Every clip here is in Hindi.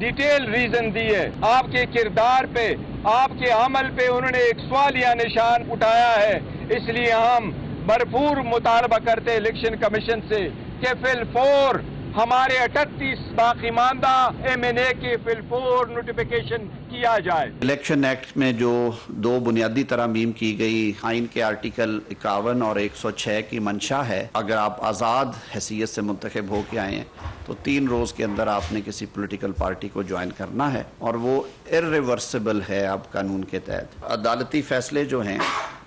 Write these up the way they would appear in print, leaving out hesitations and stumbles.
डिटेल रीजन दिए। आपके किरदार पे, आपके अमल पे उन्होंने एक सवालिया निशान उठाया है। इसलिए हम भरपूर मुतालबा करते इलेक्शन कमीशन से कि फिल-4 हमारे 38 बाकी मानदा MNA के फिल-4 नोटिफिकेशन किया जाए। इलेक्शन एक्ट में जो 2 बुनियादी तरमीम की गई, आइन के आर्टिकल 51 और 106 की मंशा है, अगर आप आज़ाद हैसियत से मुंतखब हो के आए हैं तो 3 रोज़ के अंदर आपने किसी पॉलिटिकल पार्टी को ज्वाइन करना है और वो इर्रिवर्सिबल है। अब कानून के तहत अदालती फैसले जो हैं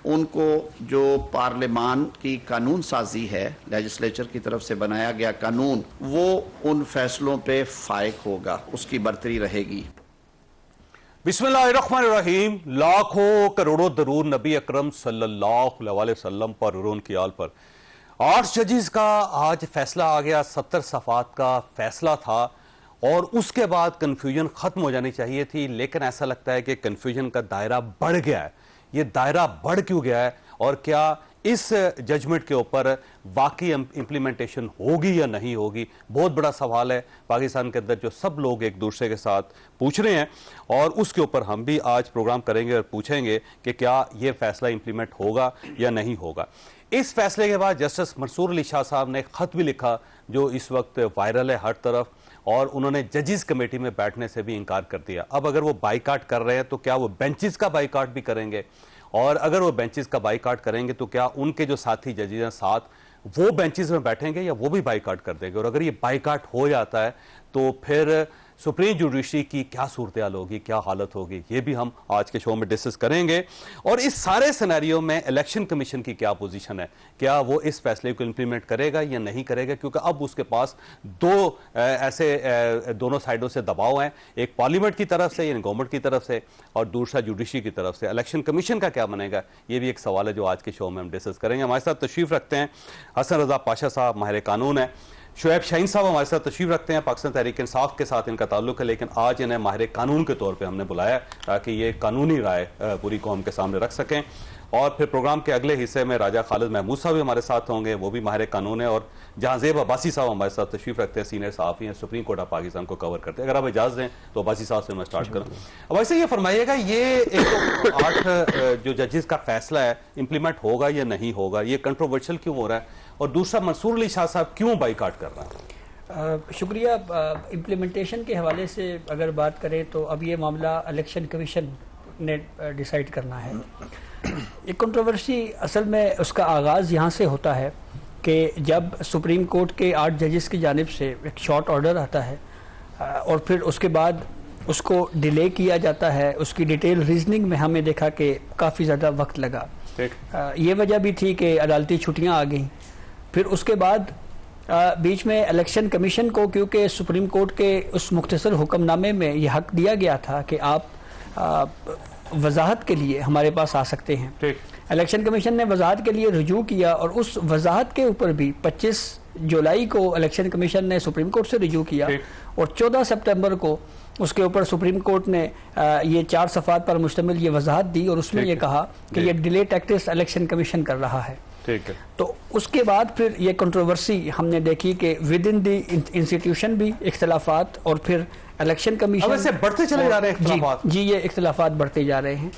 उनको जो पार्लियामान की कानून साजी है, लेजिस्लेचर की तरफ से बनाया गया कानून, वो उन फैसलों पे फायक होगा, उसकी बरतरी रहेगी। बिस्मिल्लाहिर्रहमानिर्रहीम। लाखों करोड़ों दरूद नबी अकरम सल्लल्लाहु अलैहि वसल्लम पर और उनकी आल पर। 8 जजेस का आज फैसला आ गया। 70 सफ़ात का फैसला था और उसके बाद कन्फ्यूजन खत्म हो जानी चाहिए थी, लेकिन ऐसा लगता है कि कन्फ्यूजन का दायरा बढ़ गया है। ये दायरा बढ़ क्यों गया है और क्या इस जजमेंट के ऊपर वाकई इंप्लीमेंटेशन होगी या नहीं होगी, बहुत बड़ा सवाल है पाकिस्तान के अंदर, जो सब लोग एक दूसरे के साथ पूछ रहे हैं और उसके ऊपर हम भी आज प्रोग्राम करेंगे और पूछेंगे कि क्या ये फैसला इंप्लीमेंट होगा या नहीं होगा। इस फैसले के बाद जस्टिस मंसूर अली शाह साहब ने एक खत भी लिखा जो इस वक्त वायरल है हर तरफ, और उन्होंने जजेस कमेटी में बैठने से भी इनकार कर दिया। अब अगर वो बाइकाट कर रहे हैं तो क्या वो बेंचेस का बाइकाट भी करेंगे, और अगर वो बेंचेस का बाइकाट करेंगे तो क्या उनके जो साथी जजेस हैं साथ वो बेंचेस में बैठेंगे या वो भी बाइकाट कर देंगे। और अगर ये बाइकाट हो जाता है तो फिर सुप्रीम जुडिशरी की क्या सूरत हाल होगी, क्या हालत होगी, ये भी हम आज के शो में डिस्कस करेंगे। और इस सारे सिनेरियो में इलेक्शन कमीशन की क्या पोजीशन है, क्या वो इस फैसले को इंप्लीमेंट करेगा या नहीं करेगा, क्योंकि अब उसके पास 2 ऐसे दोनों साइडों से दबाव हैं, एक पार्लियामेंट की तरफ से यानी गवर्नमेंट की तरफ से और दूसरा जुडिशरी की तरफ से। इलेक्शन कमीशन का क्या बनेगा, ये भी एक सवाल है जो आज के शो में हम डिस्कस करेंगे। हमारे साथ तशरीफ रखते हैं हसन रजा पाशा साहब, माहिर कानून है। शुएब शाहीन साहब हमारे साथ तशरीफ रखते हैं, पाकिस्तान तहरीक इंसाफ के साथ इनका ताल्लुक है, लेकिन आज इन्हें माहिर कानून के तौर पे हमने बुलाया ताकि ये कानूनी राय पूरी कौम के सामने रख सकें। और फिर प्रोग्राम के अगले हिस्से में राजा खालिद महमूद साहब भी हमारे साथ होंगे, वो भी माहिर कानून है। और जहांजेब अब्बासी साहब हमारे साथ तशरीफ रखते हैं, सीनियर सहाफ़ी हैं, सुप्रीम कोर्ट ऑफ पाकिस्तान को कवर करते हैं। अगर आप इजाज़त दें तो अब्बासी साहब से मैं स्टार्ट करूँ। अब वैसे ये फरमाइएगा, ये 8 जो जजेस का फैसला है इंप्लीमेंट होगा या नहीं होगा, ये कंट्रोवर्शियल क्यों हो रहा है, और दूसरा मंसूर अली शाह साहब क्यों बाइकाट कर रहे हैं? शुक्रिया। इम्प्लीमेंटेशन के हवाले से अगर बात करें तो अब ये मामला इलेक्शन कमीशन ने डिसाइड करना है। एक कंट्रोवर्सी असल में उसका आगाज़ यहाँ से होता है कि जब सुप्रीम कोर्ट के 8 जजेस की जानिब से एक शॉर्ट ऑर्डर आता है और फिर उसके बाद उसको डिले किया जाता है, उसकी डिटेल रीजनिंग में हमें देखा कि काफ़ी ज़्यादा वक्त लगा। ये वजह भी थी कि अदालती छुट्टियाँ आ गई। फिर उसके बाद बीच में इलेक्शन कमीशन को, क्योंकि सुप्रीम कोर्ट के उस मुख्तसर हुक्मनामे में यह हक दिया गया था कि आप वजाहत के लिए हमारे पास आ सकते हैं। इलेक्शन कमीशन ने वजाहत के लिए रुजू किया और उस वजाहत के ऊपर भी 25 जुलाई को इलेक्शन कमीशन ने सुप्रीम कोर्ट से रुजू किया और 14 सितंबर को उसके ऊपर सुप्रीम कोर्ट ने ये 4 सफ़ात पर मुश्तमिल ये वजाहत दी और उसमें ये कहा कि ये डिले टैक्टिक्स इलेक्शन कमीशन कर रहा है। ठीक है। तो उसके बाद फिर ये कंट्रोवर्सी हमने देखी कि विद इन दी इंस्टीट्यूशन भी इख्तलाफात और फिर इलेक्शन कमीशन वैसे बढ़ते चले जा रहे हैं इख्तलाफात। जी ये इख्तलाफात बढ़ते जा रहे हैं।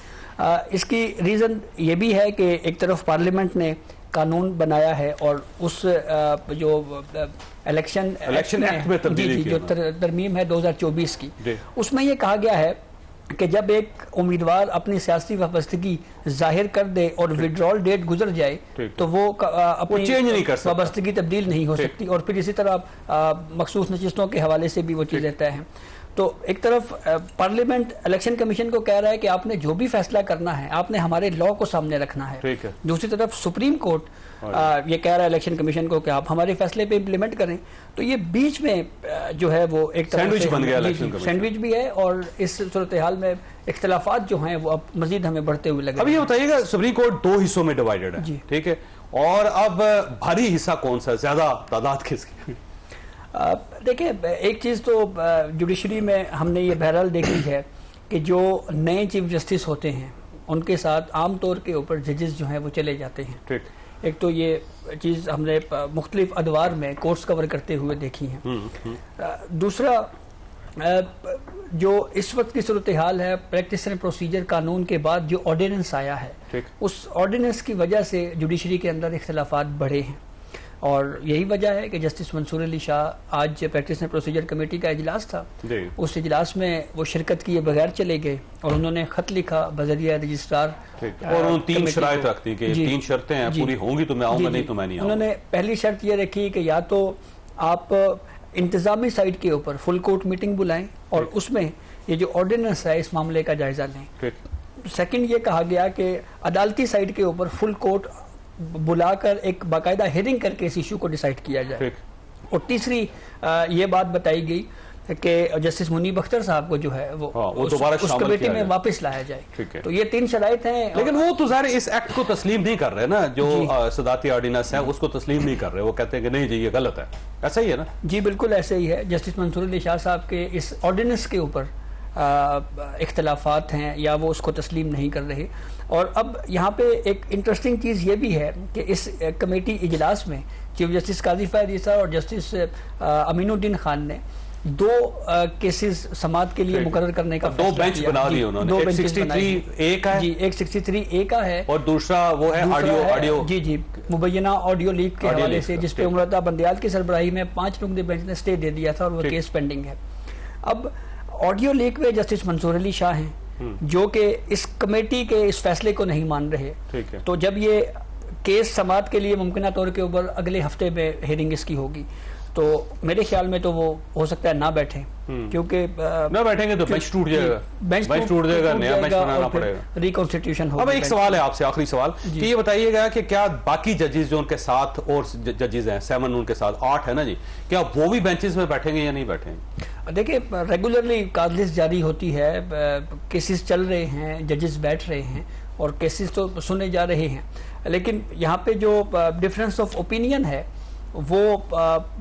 इसकी रीज़न ये भी है कि एक तरफ पार्लियामेंट ने कानून बनाया है और उस जो इलेक्शन एक्ट में तब्दीली जो तरमीम है 2024 की, उसमें ये कहा गया है कि जब एक उम्मीदवार अपनी सियासी वाबस्तगी जाहिर कर दे और विड्रॉल डेट गुजर जाए तो वो अपनी चेंज नहीं कर सकता, वाबस्तगी तब्दील नहीं हो सकती। और फिर इसी तरह मखसूस नशिस्तों के हवाले से भी वो चीज़ें तय हैं। तो एक तरफ पार्लियामेंट इलेक्शन कमीशन को कह रहा है कि आपने जो भी फैसला करना है आपने हमारे लॉ को सामने रखना है। दूसरी तरफ सुप्रीम कोर्ट ये कह रहा है इलेक्शन कमीशन को कि आप हमारे फैसले पे इम्प्लीमेंट करें। तो ये बीच में जो है वो एक तरह से बन गया, सैंडविच भी है और इस सूरत हाल में इख्तलाफात जो हैं वो अब मजीद हमें बढ़ते हुए लगे। अब ये बताइएगा, सुप्रीम कोर्ट 2 हिस्सों में डिवाइडेड है, ठीक है, और अब भारी हिस्सा कौन सा है, ज्यादा तादाद किसकी? देखिए, एक चीज़ तो जुडिशरी में हमने ये बहरहाल देखी है कि जो नए चीफ जस्टिस होते हैं उनके साथ आम तौर के ऊपर जजेस जो हैं वो चले जाते हैं। एक तो ये चीज़ हमने मुख्तलिफ अदवार में कोर्स कवर करते हुए देखी है। दूसरा जो इस वक्त की सूरत हाल है, प्रैक्टिस एंड प्रोसीजर कानून के बाद जो ऑर्डिनेंस आया है, उस ऑर्डिनेंस की वजह से जुडिशरी के अंदर इख्तलाफात बढ़े हैं। और यही वजह है कि जस्टिस मंसूर अली शाह आज प्रैक्टिस एंड प्रोसीजर कमेटी का इजलास था, उस इजलास में वो शिरकत किए बगैर चले गए और उन्होंने खत लिखा बजरिया रजिस्ट्रार और उन 3 शराइत रखती कि 3 शर्तें हैं, पूरी होंगी तो मैं आऊंगा, नहीं तो मैं नहीं आऊंगा। उन्होंने पहली शर्त ये रखी कि या तो आप इंतजामी साइड के ऊपर फुल कोर्ट मीटिंग बुलाएं और उसमें ये जो ऑर्डिनेंस है इस मामले का जायजा लें। सेकंड ये कहा गया कि अदालती साइड के ऊपर फुल कोर्ट बुलाकर एक बाकायदा हियरिंग करके इस इशू को डिसाइड किया जाए। और तीसरी ये बात बताई गई कि जस्टिस मुनीब अख्तर साहब को जो है वो उस कमेटी में वापस लाया जाए। तो ये 3 शराइत हैं। लेकिन वो तो ज़ाहिर इस एक्ट को तस्लीम नहीं कर रहे ना, जो सदाती ऑर्डिनेंस है उसको तस्लीम नहीं कर रहे, वो कहते हैं कि नहीं जी ये गलत है। ऐसा ही है ना? जी बिल्कुल ऐसे ही है। जस्टिस मंसूर अली शाह साहब के इस ऑर्डिनेंस के ऊपर इख्तलाफात हैं या वो उसको तस्लीम नहीं कर रहे। और अब यहाँ पे एक इंटरेस्टिंग चीज़ ये भी है कि इस कमेटी इजलास में चीफ जस्टिस काजी फायद ईसा और जस्टिस अमीनुद्दीन खान ने 2 केसेस समाअत के लिए मुकर्रर करने का 2 बेंच बना दिए उन्होंने। 163A का है जी, 163A का है और दूसरा वो है ऑडियो जी मुबैना ऑडियो लीक के हवाले से, जिसपे उमरता बंदियाल की सरबराही में 5 रुकनी बेंच ने स्टे दे दिया था और वो केस पेंडिंग है। अब ऑडियो लीक में जस्टिस मंसूर अली शाह हैं जो कि इस कमेटी के इस फैसले को नहीं मान रहे। तो जब ये केस समाअत के लिए मुमकिन तौर के ऊपर अगले हफ्ते में हियरिंग इसकी होगी, तो मेरे ख्याल में तो वो हो सकता है ना बैठे, क्योंकि ना बैठेंगे तो बेंच टूट जाएगा, बेंच टूट जाएगा, नया बेंच बनाना पड़ेगा, रिकॉन्स्टिट्यूशन होगा। अब एक सवाल है आपसे, आखिरी सवाल कि ये बताइएगा कि क्या बाकी जजेस जो उनके साथ और जजेस हैं 7 उनके साथ 8 है ना जी, क्या वो भी बेंचेस में बैठेंगे या नहीं बैठेंगे? देखिए रेगुलरली काज लिस्ट जारी होती है, केसेस चल रहे हैं, जजेस बैठ रहे हैं और केसेस तो सुने जा रहे हैं, लेकिन यहाँ पे जो डिफरेंस ऑफ ओपिनियन है वो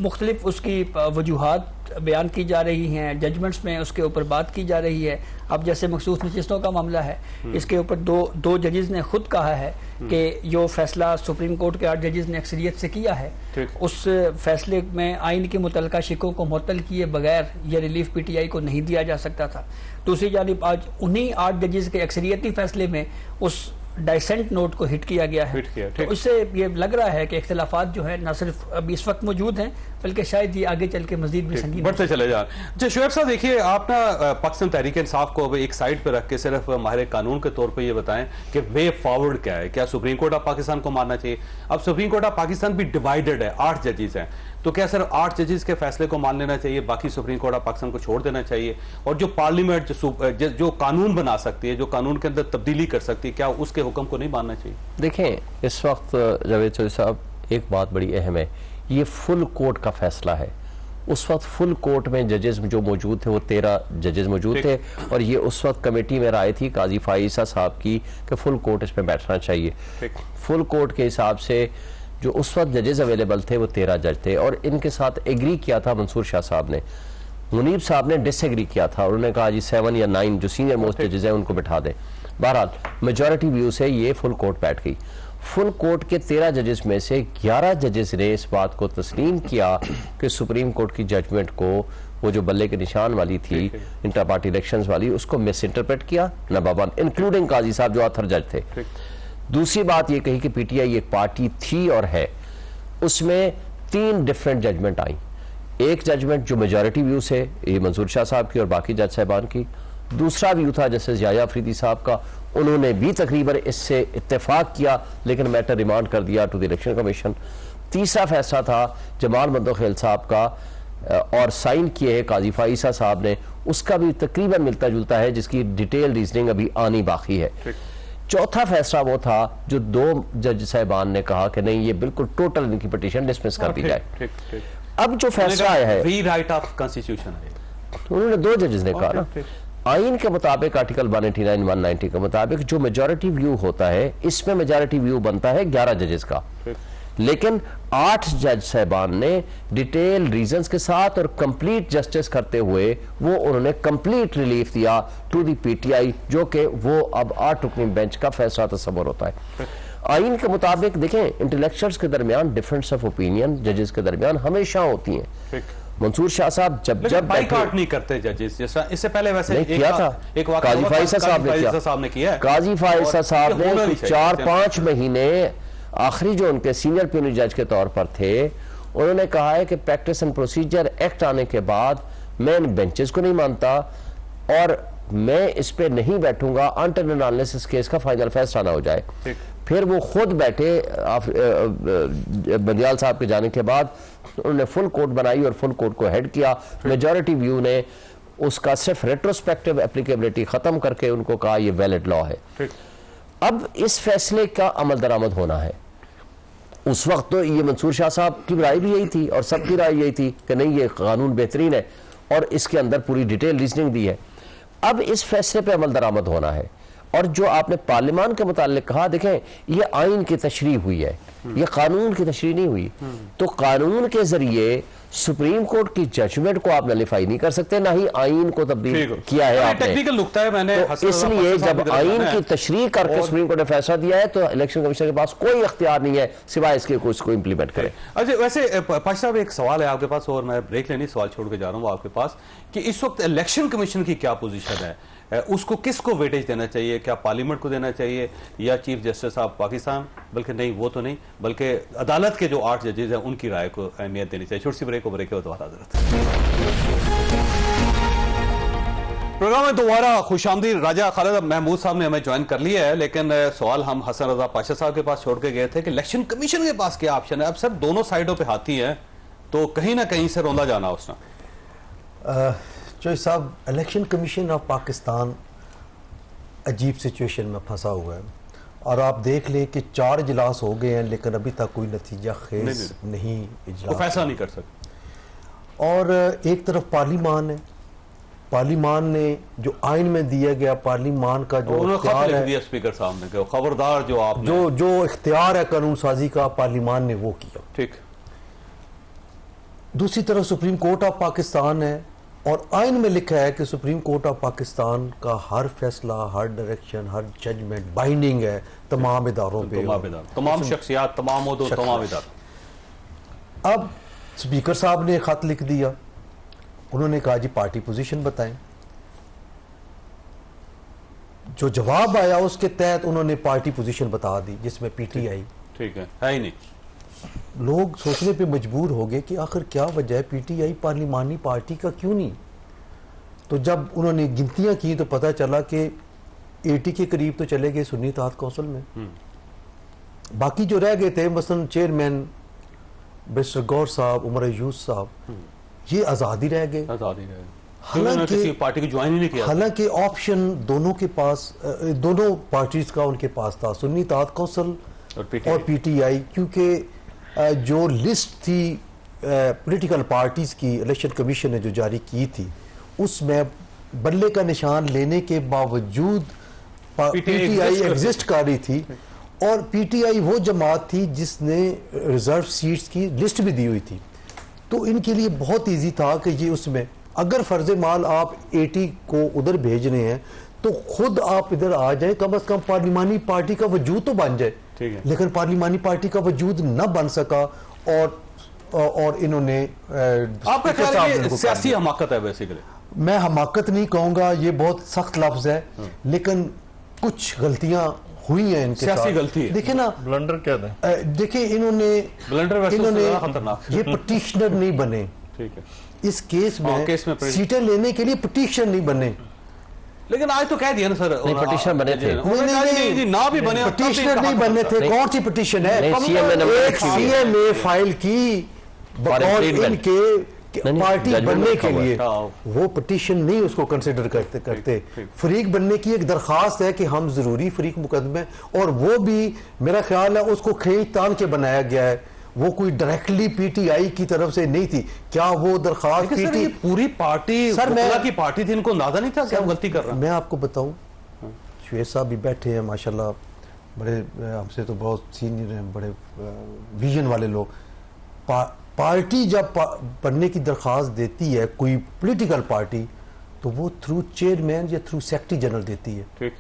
मुख्तलिफ उसकी वजूहात बयान की जा रही हैं, जजमेंट्स में उसके ऊपर बात की जा रही है। अब जैसे मखसूस नशिस्तों का मामला है, इसके ऊपर दो जजेस ने खुद कहा है कि जो फैसला सुप्रीम कोर्ट के 8 जजेस ने अक्सरियत से किया है, उस फैसले में आइन के मुतल्लिका शिकों को मुअत्तल किए बगैर यह रिलीफ PTI को नहीं दिया जा सकता था। दूसरी जानिब आज उन्हीं 8 जजेस के अक्सरियती फैसले में उस डाइसेंट नोट को हिट किया गया है। तो इससे ये लग रहा है कि इख्तिलाफात जो है न सिर्फ अभी इस वक्त मौजूद हैं, बल्कि शायद ये आगे चल के मजीद भी संगीन बढ़ते चले जाए। अच्छा शुएब साहब, देखिए आप ना पाकिस्तान तहरीक इंसाफ को अब एक साइड पर रख के सिर्फ माहिर कानून के तौर पर ये बताएं कि वे फॉरवर्ड क्या है। क्या सुप्रीम कोर्ट ऑफ पाकिस्तान को मानना चाहिए? अब सुप्रीम कोर्ट ऑफ पाकिस्तान भी डिवाइडेड है, 8 जजेस हैं, तो क्या सिर्फ 8 जजेस के फैसले को मान लेना चाहिए, बाकी सुप्रीम कोर्ट ऑफ पाकिस्तान को छोड़ देना चाहिए? और जो पार्लियामेंट जो कानून बना सकती है, जो कानून के अंदर तब्दीली कर सकती है, क्या उसके हुक्म को नहीं मानना चाहिए? देखें इस वक्त जावेद चौधरी साहब एक बात बड़ी अहम है, ये फुल कोर्ट का फैसला है। उस वक्त फुल कोर्ट में जजेस जो मौजूद थे वो 13 जजेस मौजूद थे और ये उस वक्त कमेटी में राय थी काजी फाइसा साहब की कि फुल कोर्ट इसमें बैठना चाहिए। फुल कोर्ट के हिसाब से जो उस वक्त जजेस अवेलेबल थे वो 13 जज थे और इनके साथ एग्री किया था मंसूर शाह साहब ने। मुनीब साहब ने डिसएग्री किया था, उन्होंने कहा जी 7 या 9 जो सीनियर मोस्ट जजेस हैं उनको बिठा दें। बहरहाल मेजॉरिटी व्यू से ये फुल कोर्ट बैठ गई। फुल कोर्ट के 13 जजेस में से 11 जजेस ने इस बात को तस्लीम किया कि सुप्रीम कोर्ट की जजमेंट को वो जो बल्ले के निशान वाली थी इंटर पार्टी इलेक्शंस वाली, उसको मिस इंटरप्रेट किया नंबर 1, इंक्लूडिंग काजी साहब जो ऑथर जज थे। दूसरी बात ये कही कि PTI एक पार्टी थी और है, उसमें 3 डिफरेंट जजमेंट आई। एक जजमेंट जो मेजॉरिटी व्यू से ये मंसूर शाह साहब की और बाकी जज साहबान की, दूसरा व्यू था जस्टिस याया अफरीदी साहब का, उन्होंने भी तकरीबन इससे इत्तेफाक किया लेकिन मैटर रिमांड कर दिया टू द इलेक्शन कमीशन। तीसरा फैसला था जमाल मंदोखेल साहब का और साइन किए है काजी फाइसा साहब ने, उसका भी तकरीबन मिलता जुलता है जिसकी डिटेल रीजनिंग अभी आनी बाकी है। चौथा फैसला वो था जो 2 जज साहबान ने कहा कि नहीं ये बिल्कुल टोटल इनकी पिटीशन डिसमिस कर दी जाए। अब जो फैसला आया है रीराइट ऑफ कॉन्स्टिट्यूशन है, उन्होंने 2 जजेस ने कहा ना आइन के मुताबिक आर्टिकल 189 190 के मुताबिक जो मेजॉरिटी व्यू होता है इसमें मेजॉरिटी व्यू बनता है 11 जजेस का, लेकिन 8 जज साहबान ने डिटेल रीजंस के साथ और कंप्लीट जस्टिस करते हुए वो उन्होंने कंप्लीट रिलीफ दिया टू दी PTI, जो कि वो अब 8 रुकनी बेंच का फैसला तस्वर होता है। आइन के मुताबिक देखें इंटेलेक्चुअल्स के दरमियान डिफरेंस ऑफ ओपिनियन जजेस के दरमियान हमेशा होती हैं, मंसूर शाह साहब जब बाइकआउट नहीं करते जजेस, जैसा इससे पहले वैसे नहीं किया था, एक काजी फाइसा साहब ने किया, काजी फाइसा साहब ने 4-5 महीने आखिरी जो उनके सीनियर प्यूनी जज के तौर पर थे, उन्होंने कहा है कि प्रैक्टिस एंड प्रोसीजर एक्ट आने के बाद मैं इन बेंचेस को नहीं मानता और मैं इस पे नहीं बैठूंगा अनटिल एंड अनलेस इस केस का फाइनल फैसला ना हो जाए। फिर वो खुद बैठे बंदियाल साहब के जाने के बाद, उन्होंने फुल कोर्ट बनाई और फुल कोर्ट को हेड किया। मेजॉरिटी व्यू ने उसका सिर्फ रेट्रोस्पेक्टिव एप्लीकेबिलिटी खत्म करके उनको कहा यह वैलिड लॉ है। अब इस फैसले का अमल दरामद होना है। उस वक्त तो ये मंसूर शाह साहब की राय भी यही थी और सबकी राय यही थी कि नहीं ये कानून बेहतरीन है और इसके अंदर पूरी डिटेल रीजनिंग दी है। अब इस फैसले पे अमल दरामद होना है। और जो आपने पार्लियामान के मुताल्लिक कहा, देखें ये आइन की तशरीह हुई है, ये कानून की तशरीह नहीं हुई। तो कानून के जरिए सुप्रीम कोर्ट की जजमेंट को आप नलिफाई नहीं कर सकते, ना ही आइन को तब्दील किया है आपने। टेक्निकल नुक्ता है, मैंने तो इसलिए जब आइन की तशरीह करके सुप्रीम कोर्ट ने फैसला दिया है तो इलेक्शन कमीशन के पास कोई इख्तियार नहीं है सिवाय इसके कुछ को इम्प्लीमेंट करे। अच्छा, वैसे पाशा साहब एक सवाल है आपके पास और मैं ब्रेक लेनी सवाल छोड़ के जा रहा हूँ आपके पास कि इस वक्त इलेक्शन कमीशन की क्या पोजीशन है, उसको किसको वेटेज देना चाहिए? क्या पार्लियामेंट को देना चाहिए या चीफ जस्टिस साहब पाकिस्तान? बल्कि नहीं, वो तो नहीं, बल्कि अदालत के जो 8 जजेज हैं उनकी राय को अहमियत देनी चाहिए। छोटी सी ब्रेक के बाद प्रोग्राम में दोबारा खुशामदीद। राजा खालिद महमूद साहब ने हमें ज्वाइन कर लिया है, लेकिन सवाल हम हसन रजा पाशा साहब के पास छोड़ के गए थे कि इलेक्शन कमीशन के पास क्या ऑप्शन है। अब सर दोनों साइडों पे हाथी है तो कहीं ना कहीं से रोंदा जाना उसने। चौधरी साहब, इलेक्शन कमीशन ऑफ पाकिस्तान अजीब सिचुएशन में फंसा हुआ है और आप देख लें कि 4 इजलास हो गए हैं लेकिन अभी तक कोई नतीजा खेज नहीं इजलास फैसला नहीं कर सकते। और एक तरफ पार्लियामान है, पार्लियामान ने जो आइन में दिया गया पार्लियामान का जो इख्तियार है, स्पीकर साहब ने खबरदार जो आप जो इख्तियार है कानून साजी का, पार्लियामान ने वो किया। ठीक। दूसरी तरफ सुप्रीम कोर्ट ऑफ पाकिस्तान है और आइन में लिखा है कि सुप्रीम कोर्ट ऑफ पाकिस्तान का हर फैसला, हर डायरेक्शन, हर जजमेंट बाइंडिंग है तमाम इदारों पे, तमाम शख्सियात, तमाम इदारे। अब स्पीकर साहब ने खत लिख दिया, उन्होंने कहा जी पार्टी पोजीशन बताएं। जो जवाब आया उसके तहत उन्होंने पार्टी पोजीशन बता दी जिसमें पीटीआई। ठीक है ही नहीं। लोग सोचने पे मजबूर हो गए कि आखिर क्या वजह है, पीटीआई पार्लिमानी पार्टी का क्यों नहीं। तो जब उन्होंने गिनतियां की तो पता चला कि 80 के करीब तो चले गए सुन्नी इत्तेहाद काउंसिल में। बाकी जो रह गए थे मसलन चेयरमैन बैरिस्टर गौर साहब, उमर अयूब साहब, ये आज़ादी रह गए। हालांकि पार्टी को ज्वाइन ही नहीं किया। हालांकि ऑप्शन दोनों के पास, दोनों पार्टीज का उनके पास था, सुन्नी इत्तेहाद काउंसिल और पीटीआई, क्योंकि जो लिस्ट थी पॉलिटिकल पार्टीज की इलेक्शन कमीशन ने जो जारी की थी उसमें बल्ले का निशान लेने के बावजूद पीटीआई एग्जिस्ट कर रही थी और पीटीआई वो जमात थी जिसने रिजर्व सीट्स की लिस्ट भी दी हुई थी। तो इनके लिए बहुत इजी था कि ये उसमें अगर फर्ज माल आप 80 को उधर भेजने हैं तो खुद आप इधर आ जाए, कम से कम पार्लिमानी पार्टी का वजूद तो बन जाए। लेकिन पार्लिमानी पार्टी का वजूद न बन सका और इन्होंने आपका ख्याल है ये सियासी हमाकत है? बेसिकली मैं हमाकत नहीं कहूंगा, ये बहुत सख्त लफ्ज है, लेकिन कुछ गलतियां हुई हैं इनके सियासी साथ। गलती है। देखिए ना, ब्लंडर क्या था? देखिए इन्होंने खतरनाक ये पिटिशनर नहीं बने। ठीक है, इस केस में सीटें लेने के लिए पिटिशन नहीं बने। लेकिन आज तो कह दिया ना सर, पिटिशनर बने थे। नहीं, ना भी बने, पिटिशनर नहीं बने थे। कौन सी पिटिशन है? एक सीएमए फाइल की बतौर इनके पार्टी बनने के लिए, वो पिटिशन नहीं उसको कंसिडर करते। फरीक बनने की एक दरखास्त है कि हम जरूरी फरीक मुकदमे, और वो भी मेरा ख्याल है उसको खींच तान के बनाया गया है, वो कोई डायरेक्टली पीटीआई की तरफ से नहीं थी। क्या वो दरखास्त पूरी पार्टी सर मैं की पार्टी थी, इनको अंदाजा नहीं था कि हम गलती कर रहे हैं? मैं आपको बताऊं, शुएब साहब भी बैठे हैं माशाल्लाह, बड़े हमसे तो बहुत सीनियर हैं, बड़े विजन वाले लोग। पार्टी जब बनने की दरखास्त देती है कोई पॉलिटिकल पार्टी, तो वो थ्रू चेयरमैन या थ्रू सेक्रेटरी जनरल देती है। ठीक,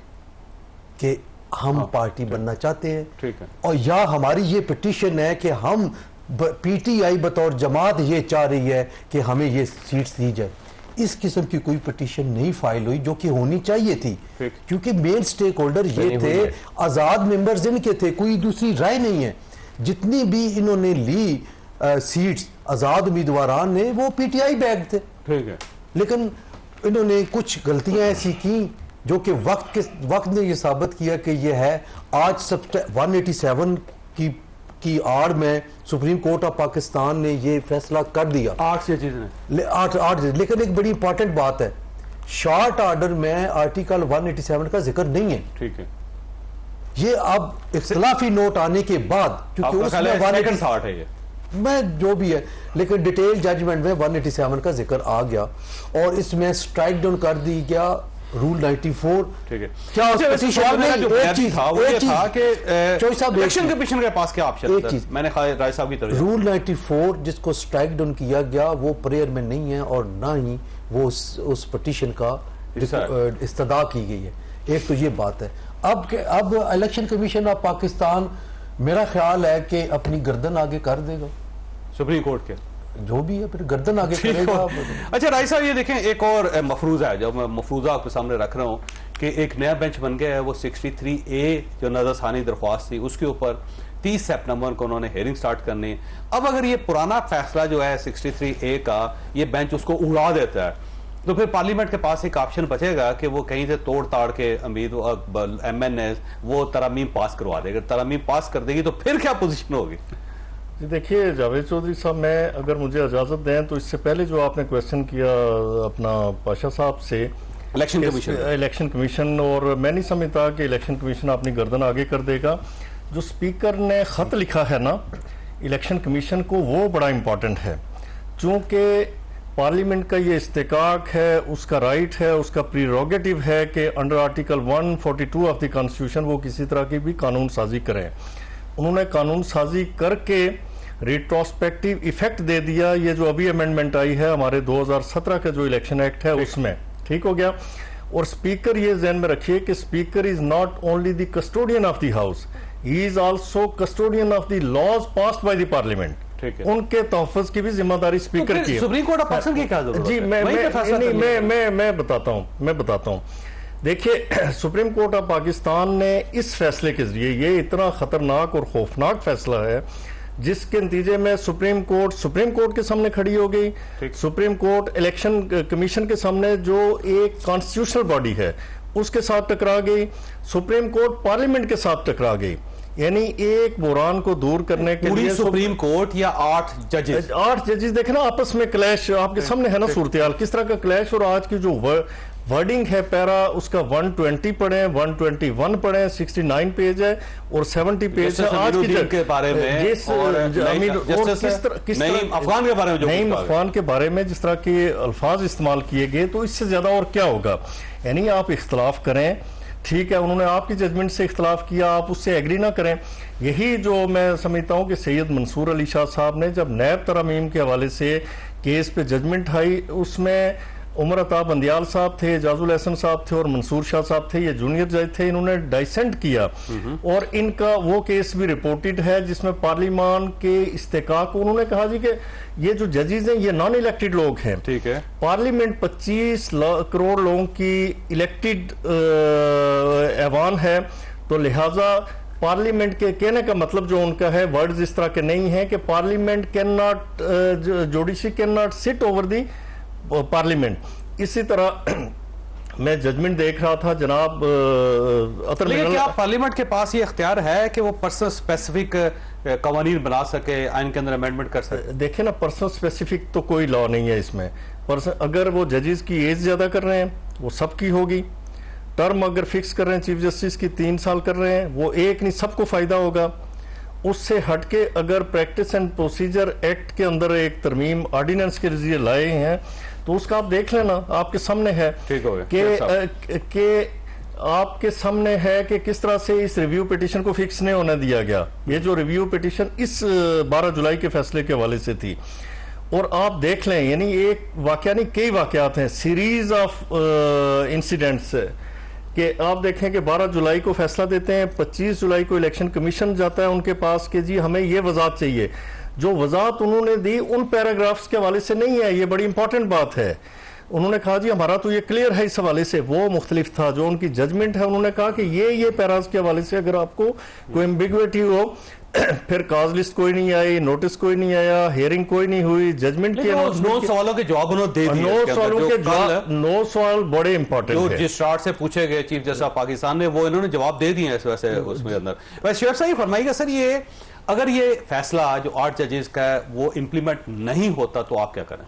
कि हम पार्टी बनना चाहते हैं। ठीक है। और या हमारी ये पिटीशन है कि हम पीटीआई बतौर जमात ये चाह रही है कि हमें ये सीट्स दी जाए। इस किस्म की कोई पिटीशन नहीं फाइल हुई जो कि होनी चाहिए थी, क्योंकि मेन स्टेक होल्डर ये थे, आजाद मेंबर्स इनके थे, कोई दूसरी राय नहीं है। जितनी भी इन्होंने ली सीट्स आजाद उम्मीदवारान ने वो पीटीआई बैग थे, ठीक है, लेकिन इन्होंने कुछ गलतियां ऐसी की जो कि वक्त ने ये साबित किया कि ये है। आज 187 की आड़ में सुप्रीम कोर्ट ऑफ पाकिस्तान ने ये फैसला कर दिया, 8 जजेस ने, 8 लेकिन एक बड़ी इंपॉर्टेंट बात है, शॉर्ट ऑर्डर में आर्टिकल 187 का जिक्र नहीं है। ठीक है, ये अब इख्तिलाफी नोट आने के बाद, क्योंकि उसमें थॉट है ये, मैं जो भी है, लेकिन डिटेल जजमेंट में 187 का जिक्र आ गया और इसमें स्ट्राइक डाउन कर दी गया रूल 94। ठीक है, क्या उस पिटीशन में एक चीज था वो ये था कि चॉइस ऑफ इलेक्शन कमीशन के पास क्या ऑप्शन एक चीज मैंने राय साहब की तरफ, रूल 94 जिसको स्ट्राइक डाउन किया गया वो प्रेयर में नहीं है और ना ही वो उस पिटीशन का इस्तदा की गई है। एक तो ये बात है। अब इलेक्शन कमीशन ऑफ पाकिस्तान मेरा ख्याल है कि अपनी गर्दन आगे कर देगा सुप्रीम कोर्ट के, जो भी है, फिर गर्दन आगे करेगा। अच्छा राय साहब, ये देखें एक और मफरूजा है जो मैं मफरूजा आपके सामने रख रहा हूँ कि एक नया बेंच बन गया है, वो 63A जो नजरसानी दरख्वास्त थी उसके ऊपर 30 सितंबर को उन्होंने हेयरिंग स्टार्ट करनी है। अब अगर ये पुराना फैसला जो है 63A का ये बेंच उसको उड़ा देता है तो फिर पार्लियामेंट के पास एक ऑप्शन बचेगा कि वो कहीं से तोड़ ताड़ के MNA वो तरमीम पास करवा देगा। तरमीम पास कर देगी तो फिर क्या पोजीशन होगी? जी देखिए जावेद चौधरी साहब, मैं अगर मुझे इजाज़त दें तो इससे पहले जो आपने क्वेश्चन किया अपना पाशा साहब से इलेक्शन कमीशन, और मैं नहीं समझता कि इलेक्शन कमीशन अपनी गर्दन आगे कर देगा। जो स्पीकर ने ख़त लिखा है ना इलेक्शन कमीशन को, वो बड़ा इम्पॉर्टेंट है, चूँकि पार्लियामेंट का ये इस्तेकाक है, उसका राइट है, उसका प्रीरोगेटिव है कि under article 142 of the constitution वो किसी तरह की भी कानून साजी करें। उन्होंने कानून साजी करके रिट्रोस्पेक्टिव इफेक्ट दे दिया। ये जो अभी अमेंडमेंट आई है हमारे 2017 का जो इलेक्शन एक्ट है उसमें ठीक हो गया। और स्पीकर ये ज़हन में रखिए कि speaker is not only the custodian of the house, he is also custodian of the laws passed by the parliament. उनके तहफ़्फ़ुज़ की भी जिम्मेदारी स्पीकर की है। सुप्रीम कोर्ट ऑफ पाकिस्तान की क्या जरूरत जी मैं बताता हूँ देखिए, सुप्रीम कोर्ट ऑफ पाकिस्तान ने इस फैसले के जरिए, ये इतना खतरनाक और खौफनाक फैसला है जिसके नतीजे में सुप्रीम कोर्ट के सामने खड़ी हो गई। सुप्रीम कोर्ट इलेक्शन कमीशन के सामने जो एक कॉन्स्टिट्यूशनल बॉडी है उसके साथ टकरा गई, सुप्रीम कोर्ट पार्लियामेंट के साथ टकरा गई। यानी एक बुरान को दूर करने के लिए सुप्रीम कोर्ट या 8 जजेस देखे ना आपस में क्लैश आपके सामने है ना सूरत-ए-हाल किस तरह का क्लैश। और आज की जो वर्डिंग है पैरा उसका 120 पढ़े, 121 पढ़े, 69 पेज है और 70 पेज है आज के बारे में, अफगान के बारे में, नईम अफगान के बारे में जिस तरह के अल्फाज इस्तेमाल किए गए, तो इससे ज्यादा और क्या होगा। यानी आप इख्तलाफ करें, ठीक है, उन्होंने आपकी जजमेंट से इख्तलाफ किया, आप उससे एग्री ना करें। यही जो मैं समझता हूं कि सैयद मंसूर अली शाह साहब ने जब नैब तरमीम के हवाले से केस पे जजमेंट आई, उसमें उमर अताब बंदियाल साहब थे, एजाजुल हसन साहब थे और मंसूर शाह साहब थे, ये जूनियर जज थे, इन्होंने डाइसेंट किया और इनका वो केस भी रिपोर्टेड है जिसमें पार्लियामान के इस्तेकाक को उन्होंने कहा जी कि ये जो जजेस हैं ये नॉन इलेक्टेड लोग हैं। ठीक है, पार्लियामेंट 25 करोड़ लोगों की इलेक्टेड ऐवान है, तो लिहाजा पार्लियामेंट के कहने का मतलब जो उनका है वर्ड्स इस तरह के नहीं है कि parliament can not, judiciary can not sit over the parliament. इसी तरह मैं जजमेंट देख रहा था जनाब लेकिन क्या पार्लियामेंट के पास ये इख्तियार है कि वो पर्सन स्पेसिफिक कवानीन बना सके, आइन के अंदर अमेंडमेंट कर सके? देखिए ना, पर्सन स्पेसिफिक तो कोई लॉ नहीं है इसमें। पर्सन अगर वो जजेस की एज ज्यादा कर रहे हैं वो सबकी होगी, टर्म अगर फिक्स कर रहे हैं चीफ जस्टिस की 3 साल कर रहे हैं वो एक नहीं सबको फायदा होगा। उससे हटके अगर प्रैक्टिस एंड प्रोसीजर एक्ट के अंदर एक तरमीम ऑर्डिनेंस के जरिए लाए हैं तो उसका आप देख लेना, आपके सामने है कि आपके सामने है कि किस तरह से इस रिव्यू पिटीशन को फिक्स नहीं होने दिया गया। ये जो रिव्यू पिटीशन इस 12 जुलाई के फैसले के हवाले से थी, और आप देख लें यानी एक वाकया नहीं कई वाकयात हैं, सीरीज ऑफ इंसिडेंट्स कि आप देखें कि 12 जुलाई को फैसला देते हैं, 25 जुलाई को इलेक्शन कमीशन जाता है उनके पास कि जी हमें ये वजाहत चाहिए। जो वजाहत उन्होंने दी उन पैराग्राफ्स के हवाले से नहीं है, ये बड़ी इंपॉर्टेंट बात है। उन्होंने कहा जी हमारा तो ये क्लियर है इस हवाले से, वो मुख्तलिफ था जो उनकी जजमेंट है। उन्होंने कहा कि ये पैराज के हवाले से अगर आपको कोई एम्बिग्विटी हो, फिर काज लिस्ट कोई नहीं आई, नोटिस कोई नहीं आया, हियरिंग कोई नहीं हुई, जजमेंट के 9 सवालों के जवाब उन्होंने दे दिए। 9 सवालों के जवाब, 9 सवाल बड़े इंपॉर्टेंट जो है। जिस स्टार्ट से पूछे गए चीफ जस्टिस पाकिस्तान ने, वो इन्होंने जवाब दे दिए हैं वैसे उसमें अंदर। वैसे शेख साहब फरमाइएगा सर, ये अगर ये फैसला जो 8 जजेस का है वो इम्प्लीमेंट नहीं होता तो आप क्या करें?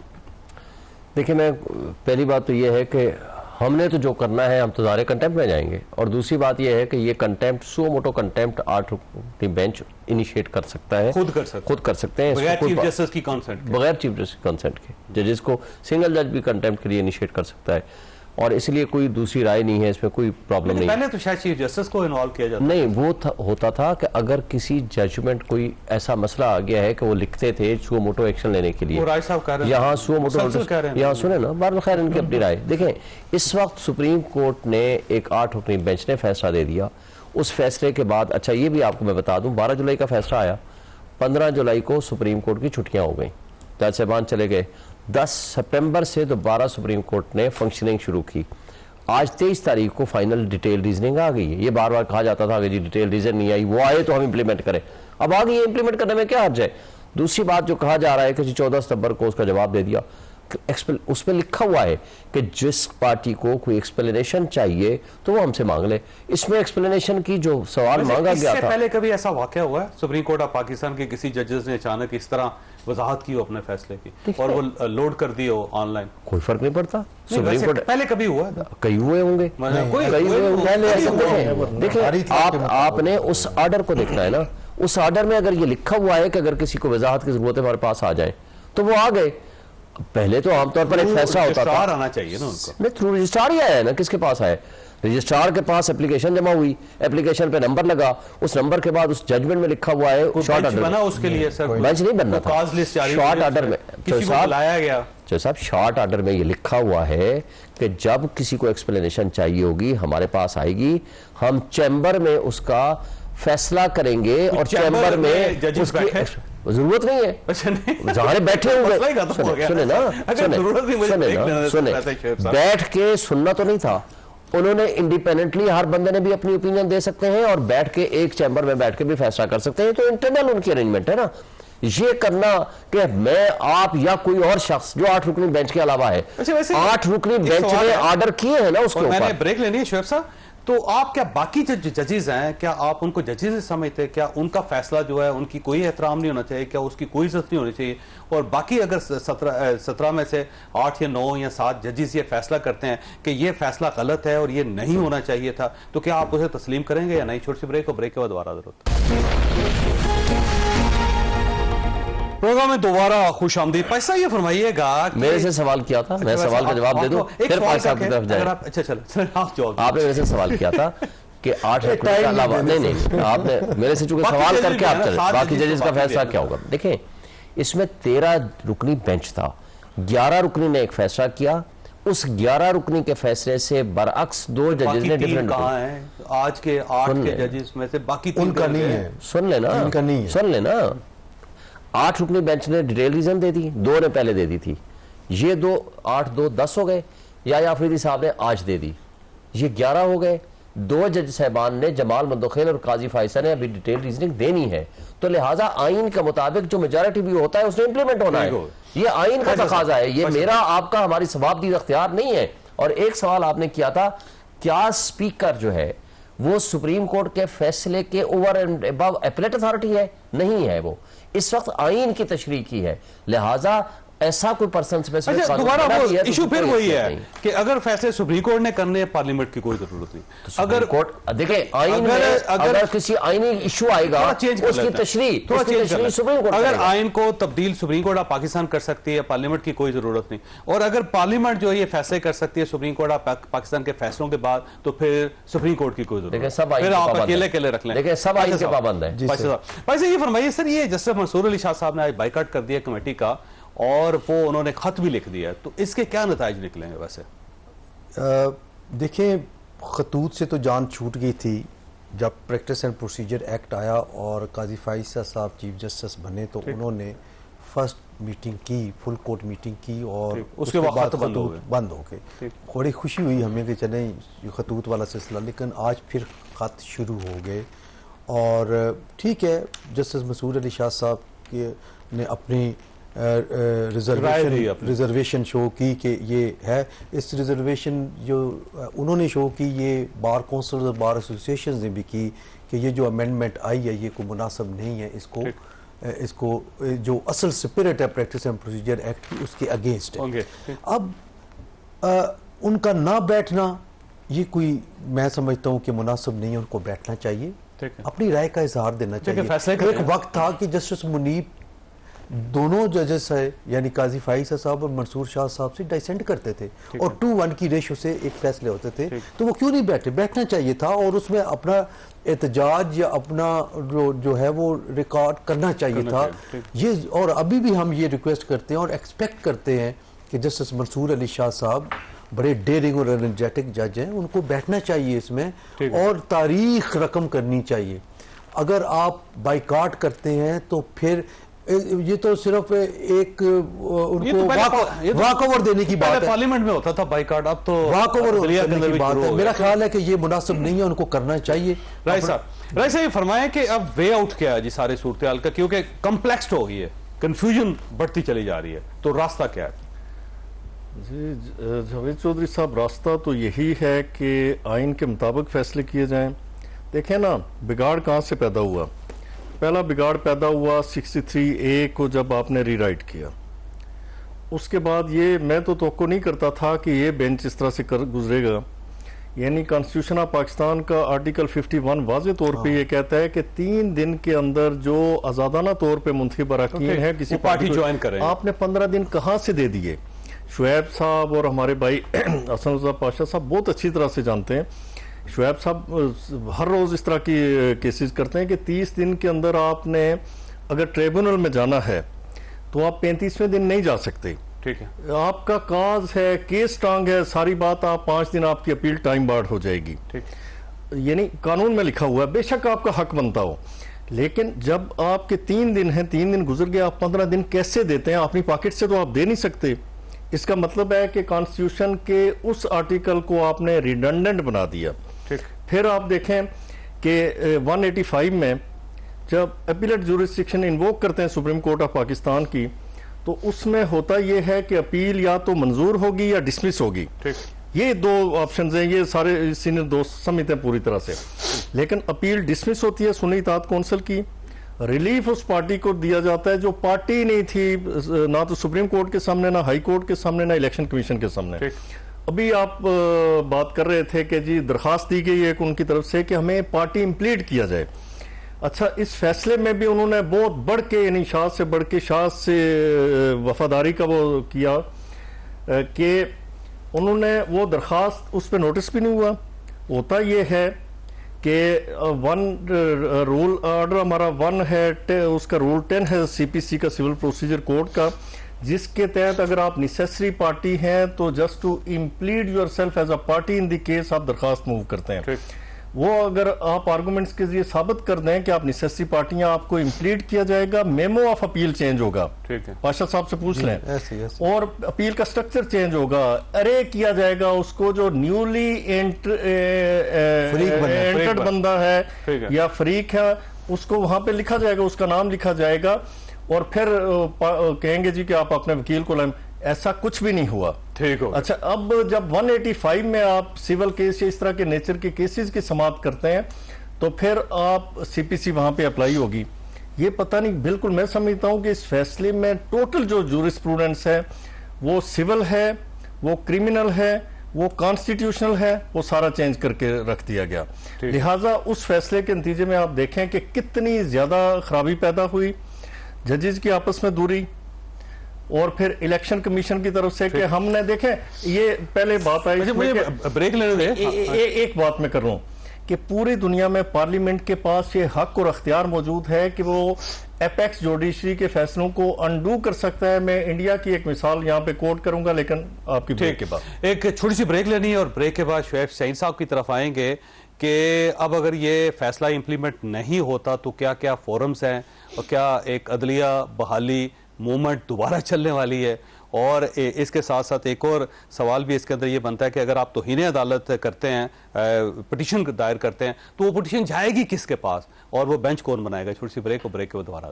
देखिए, मैं पहली बात तो ये है कि हमने तो जो करना है, हम तो ज़ाहिर कंटेम्प्ट में जाएंगे। और दूसरी बात यह है कि ये कंटेम्प्ट, सो मोटो कंटेम्प्ट 8 रुकनी बेंच इनिशिएट कर सकता है, खुद कर सकते हैं बगैर चीफ जस्टिस की कंसेंट के, बगैर चीफ जस्टिस कंसेंट के। जजेस को सिंगल जज भी कंटेम्प्ट के लिए इनिशिएट कर सकता है, और इसलिए कोई दूसरी राय नहीं है, इसमें कोई प्रॉब्लम नहीं। पहले तो शायद चीफ जस्टिस को इन्वॉल्व किया जाता नहीं, वो होता था कि अगर किसी जजमेंट कोई ऐसा मसला आ गया है कि वो लिखते थे सुओ मोटो एक्शन लेने के लिए, राय साहब कह रहे हैं यहाँ सुओ मोटो, यहाँ सुने ना, बार खैर इनकी अपनी राय देखें। इस वक्त सुप्रीम कोर्ट ने एक 8 रुकनी बेंच ने फैसला दे दिया। उस फैसले के बाद, अच्छा ये भी आपको मैं बता दूं, 12 जुलाई का फैसला आया, 15 जुलाई को सुप्रीम कोर्ट की छुट्टियां हो गई, जज साहबान चले गए। 10 सितंबर से दोबारा सुप्रीम कोर्ट ने फंक्शनिंग शुरू की। आज 23 तारीख को फाइनल डिटेल रीजनिंग आ गई है। ये बार बार कहा जाता था कि जी डिटेल रीजन नहीं आई, वो आए तो हम इंप्लीमेंट करें। अब आ गई है, इंप्लीमेंट करने में क्या हर्ज है? दूसरी बात जो कहा जा रहा है कि 14 सितंबर को उसका जवाब दे दिया, उसमें लिखा हुआ है कि जिस पार्टी को कोई एक्सप्लेनेशन चाहिए तो वो हमसे मांग ले। इसमें एक्सप्लेनेशन की जो सवाल मांगा गया था, पहले कभी ऐसा वाकया हुआ है सुप्रीम कोर्ट ऑफ पाकिस्तान के किसी जजेस ने अचानक इस तरह वजाहत की हो अपने फैसले की और वो लोड कर दी हो ऑनलाइन? कोई फर्क नहीं पड़ता। सुप्रीम कोर्ट पहले कभी हुआ है? कई हुए होंगे, देखिए आपने उस ऑर्डर को देखना है ना। उस ऑर्डर में अगर ये लिखा हुआ है कि अगर किसी को वजाहत की जरूरत है हमारे पास आ जाए, तो वो आ गए। पहले तो आमतौर पर एक फैसला होता था, आना चाहिए ना उनको। नहीं, थ्रू रजिस्ट्रार ही आया है ना। किसके पास आया? रजिस्ट्रार के पास एप्लीकेशन जमा हुई, एप्लीकेशन पे नंबर लगा, उस नंबर के बाद उस जजमेंट में लिखा हुआ है शॉर्ट ऑर्डर बना उसके लिए सर बेंच नहीं बनना था, शॉर्ट ऑर्डर में किसी को बुलाया गया। साहब शॉर्ट ऑर्डर में ये लिखा हुआ है कि जब किसी को एक्सप्लेनेशन चाहिए होगी हमारे पास आएगी, हम चैम्बर में उसका फैसला करेंगे और चैम्बर में जरूरत नहीं है। अच्छा नहीं, जहाँ बैठे होंगे, सुने ना, बैठ के सुनना तो नहीं था। उन्होंने इंडिपेंडेंटली, हर बंदे ने भी अपनी ओपिनियन दे सकते हैं और बैठ के एक चैम्बर में बैठ के भी फैसला कर सकते हैं। तो इंटरनल उनकी अरेंजमेंट है ना। ये करना कि मैं, आप या कोई और शख्स जो 8 रुकनी बेंच के अलावा है, 8 रुकनी बेंच ने ऑर्डर किए हैं ना उसके ऊपर। मैंने ब्रेक लेनी है शेख साहब, तो आप क्या बाकी जजेस हैं, क्या आप उनको जजेस समझते हैं? क्या उनका फैसला जो है उनकी कोई एहतराम नहीं होना चाहिए? क्या उसकी कोई इज्जत नहीं होनी चाहिए? और बाकी अगर 17 में से 8 या 9 या 7 जजेस ये फैसला करते हैं कि ये फैसला गलत है और ये नहीं होना चाहिए था, तो क्या आप उसे तस्लीम करेंगे या नहीं? छोटी सी ब्रेक, और ब्रेक के बाद दोबारा जरूरत प्रोग्राम में दोबारा खुश आमदीद। पैसा ये फरमाइएगा, मेरे से सवाल किया था, मैं सवाल का जवाब दे दूं, फिर पैसा की तरफ जाए। अच्छा चलो आप जवाब। आपने मेरे से सवाल किया था कि 8 रुकनी के अलावा, नहीं, आपने मेरे से चूंकि सवाल करके आप चले, बाकी जजेस का फैसला क्या होगा? देखें, इसमें 13 रुकनी बेंच था, 11 रुकनी ने एक फैसला किया। उस 11 रुकनी के फैसले से बरअक्स 2 जजेस ने डिफरेंट कहा है। आज के 8 के जजेस में से बाकी 3 उनका नहीं है। सुन लेना 8 रुकनी बेंच ने डिटेल रीजन दे दी, 2 ने पहले दे दी थी। ये 2 8 2 10 हो गए, या अफरीदी साहब ने आज दे दी, ये 11 हो गए। 2 जज साहबान ने, जमाल मंदोखेल और काजी फाइसा ने अभी डिटेल रीजनिंग देनी है, तो लिहाजा आइन के मुताबिक जो मेजॉरिटी भी होता है उसने इंप्लीमेंट होना है। ये आइन का तकाजा है, ये मेरा आपका हमारी सवाबदीद अख्तियार नहीं है। और एक सवाल आपने किया था, क्या स्पीकर जो है वो सुप्रीम कोर्ट के फैसले के over and above appellate authority है? नहीं है, वो इस वक्त आइन की तशरीह की है, लिहाजा ऐसा कोई पर्सन दोबारा वो इशू फिर वही है कि अगर फैसले सुप्रीम कोर्ट ने करने, पार्लियामेंट की कोई जरूरत नहीं। तो अगर कोर्ट देखें, आइन में अगर किसी आईनी इशू आएगा उसकी तशरीह सुप्रीम कोर्ट, अगर आइन को तब्दील सुप्रीम कोर्ट ऑफ पाकिस्तान कर सकती है, पार्लियामेंट की कोई जरूरत नहीं। और अगर पार्लियामेंट जो ये फैसले कर सकती है सुप्रीम कोर्ट ऑफ पाकिस्तान के फैसलों के बाद, तो फिर सुप्रीम कोर्ट की कोई जरूरत नहीं। फिर आप अकेले रख लें, सब आइन के पाबंद है। वैसे ये फरमाइए सर, ये जस्टिस मंसूर अली शाह साहब ने आज बाइकआउट कर दिया कमेटी का, और वो उन्होंने खत भी लिख दिया, तो इसके क्या नताइज निकलेंगे? वैसे देखें, खतूत से तो जान छूट गई थी, जब प्रैक्टिस एंड प्रोसीजर एक्ट आया और काजी फाइसा साहब चीफ जस्टिस बने तो उन्होंने फर्स्ट मीटिंग की, फुल कोर्ट मीटिंग की और उसके बाद बंद हो गए। बड़ी खुशी हुई हमें कि चले ये खतूत वाला सिलसिला, लेकिन आज फिर खत शुरू हो गए। और ठीक है, जस्टिस मसूद अली शाह साहब ने अपनी रिजर्वेशन शो की कि ये है, इस रिजर्वेशन जो उन्होंने शो की ये बार काउंसिल और बार एसोसिएशन ने भी की कि ये जो अमेंडमेंट आई है ये कोई मुनासिब नहीं है, इसको जो असल स्पिरिट है प्रैक्टिस एंड प्रोसीजर एक्ट की उसके अगेंस्ट है। अब उनका ना बैठना ये कोई, मैं समझता हूँ कि मुनासिब नहीं है, उनको बैठना चाहिए, अपनी राय का इजहार देना चाहिए। एक वक्त था कि जस्टिस मुनीब दोनों जजेस है यानी काजी फाइसा साहब और मंसूर शाह साहब से डाइसेंट करते थे और 2-1 की रेशो से एक फैसले होते थे, तो वो क्यों नहीं बैठे? बैठना चाहिए था और उसमें अपना एहतजाज या अपना जो है वो रिकॉर्ड करना चाहिए था ये। और अभी भी हम ये रिक्वेस्ट करते हैं और एक्सपेक्ट करते हैं कि जस्टिस मंसूर अली शाह साहब बड़े डेयरिंग और एनर्जेटिक जज हैं, उनको बैठना चाहिए इसमें और तारीख रकम करनी चाहिए। अगर आप बाइकाट करते हैं तो फिर ये तो सिर्फ एक उनको वॉक ओवर देने की बात है। पार्लियामेंट में होता था बाइकाट, अब तो वॉक ओवर देने की बात है। मेरा ख्याल है कि ये मुनासिब नहीं है, उनको करना चाहिए। राय साहब ये फरमाएं कि अब वे आउट क्या है जी सारे सूरत हाल का, क्योंकि कम्प्लेक्स हो गई है, कंफ्यूजन बढ़ती चली जा रही है, तो रास्ता क्या है? जी जावेद चौधरी साहब, रास्ता तो यही है कि आइन के मुताबिक फैसले किए जाएं। देखें ना, बिगाड़ कहाँ से पैदा हुआ? पहला बिगाड़ पैदा हुआ 63A को जब आपने रीराइट किया। उसके बाद ये मैं तो तवक्को नहीं करता था कि ये बेंच इस तरह से गुजरेगा। यानी कॉन्स्टिट्यूशन ऑफ पाकिस्तान का आर्टिकल 51 वाज़े तौर पे ये कहता है कि 3 दिन के अंदर जो आज़ादाना तौर पे मुंतखब अरकान है किसी पार्टी ज्वाइन करें, आपने 15 दिन कहाँ से दे दिए? शुएब साहब और हमारे भाई हसन रज़ा पाशा साहब बहुत अच्छी तरह से जानते हैं। शुएब साहब हर रोज़ इस तरह की केसेस करते हैं कि 30 दिन के अंदर आपने अगर ट्रिब्यूनल में जाना है तो आप 35वें दिन नहीं जा सकते। ठीक है, आपका काज है, केस टांग है, सारी बात, आप 5 दिन आपकी अपील टाइम बार्ड हो जाएगी। ठीक, यानी कानून में लिखा हुआ है, बेशक आपका हक बनता हो, लेकिन जब आपके 3 दिन हैं, 3 दिन गुजर गए, आप 15 दिन कैसे देते हैं? अपनी पॉकेट से तो आप दे नहीं सकते। इसका मतलब है कि कॉन्स्टिट्यूशन के उस आर्टिकल को आपने रिडंडेंट बना दिया। ठीक, फिर आप देखें कि 185 में जब अपीलेट जुरिस्डिक्शन इन्वोक करते हैं सुप्रीम कोर्ट ऑफ पाकिस्तान की, तो उसमें होता यह है कि अपील या तो मंजूर होगी या डिसमिस होगी। ठीक, ये 2 ऑप्शंस हैं, ये सारे सीनियर दोस्त समझते हैं पूरी तरह से। लेकिन अपील डिसमिस होती है सुन्नी इत्तेहाद कौंसिल की, रिलीफ उस पार्टी को दिया जाता है जो पार्टी नहीं थी, ना तो सुप्रीम कोर्ट के सामने, ना हाई कोर्ट के सामने, ना इलेक्शन कमीशन के सामने। अभी आप बात कर रहे थे कि जी दरखास्त दी गई है उनकी तरफ से कि हमें पार्टी इम्प्लीड किया जाए। अच्छा, इस फैसले में भी उन्होंने बहुत बढ़ के, यानी शाह से बढ़ के, शाह से वफादारी का वो किया कि उन्होंने वो दरखास्त, उस पर नोटिस भी नहीं हुआ। होता ये है कि 1 रूल ऑर्डर हमारा 1 है, उसका रूल 10 है CPC का, सिविल प्रोसीजर कोड का, जिसके तहत अगर आप नेसेसरी पार्टी हैं तो just to implead yourself as a party in the case आप दरखास्त मूव करते हैं। वो अगर आप आर्गूमेंट्स के जरिए साबित कर दें कि आप नेसेसरी पार्टियां, आपको इम्प्लीड किया जाएगा, मेमो ऑफ अपील चेंज होगा। ठीक है, पाशा साहब से पूछ लें। और अपील का स्ट्रक्चर चेंज होगा, अरे किया जाएगा उसको जो न्यूली एंटर्ड बंदा है या फरीक है, उसको वहां पे लिखा जाएगा, उसका नाम लिखा जाएगा और फिर कहेंगे जी कि आप अपने वकील को लाएं। ऐसा कुछ भी नहीं हुआ। ठीक हो। अच्छा, अब जब 185 में आप सिविल केस या इस तरह के नेचर के केसेस की समाप्त करते हैं तो फिर आप CPC वहां पे अप्लाई होगी। ये पता नहीं, बिल्कुल मैं समझता हूं कि इस फैसले में टोटल जो जूरिस्प्रूडेंस है वो सिविल है, वो क्रिमिनल है, वो कॉन्स्टिट्यूशनल है, वो सारा चेंज करके रख दिया गया। लिहाजा उस फैसले के नतीजे में आप देखें कि कितनी ज्यादा खराबी पैदा हुई, जजेस की आपस में दूरी, और फिर इलेक्शन कमीशन की तरफ से कि हमने देखें, ये पहले बात आई, ब्रेक लेने दे। एक बात मैं कर रहा हूं कि पूरी दुनिया में पार्लियामेंट के पास ये हक और अख्तियार मौजूद है कि वो एपेक्स जुडिशरी के फैसलों को अनडू कर सकता है। मैं इंडिया की एक मिसाल यहाँ पे कोट करूंगा, लेकिन आपकी ब्रेक के बाद एक छोटी सी ब्रेक लेनी है और ब्रेक के बाद शुएब सईद साहब की तरफ आएंगे कि अब अगर ये फैसला इम्प्लीमेंट नहीं होता तो क्या क्या फोरम्स हैं और क्या एक अदलिया बहाली मूवमेंट दोबारा चलने वाली है। और इसके साथ साथ एक और सवाल भी इसके अंदर ये बनता है कि अगर आप तौहीन अदालत करते हैं, पिटीशन दायर करते हैं, तो वो पिटीशन जाएगी किसके पास और वो बेंच कौन बनाएगा। छोटी सी ब्रेक, और ब्रेक के बाद दोबारा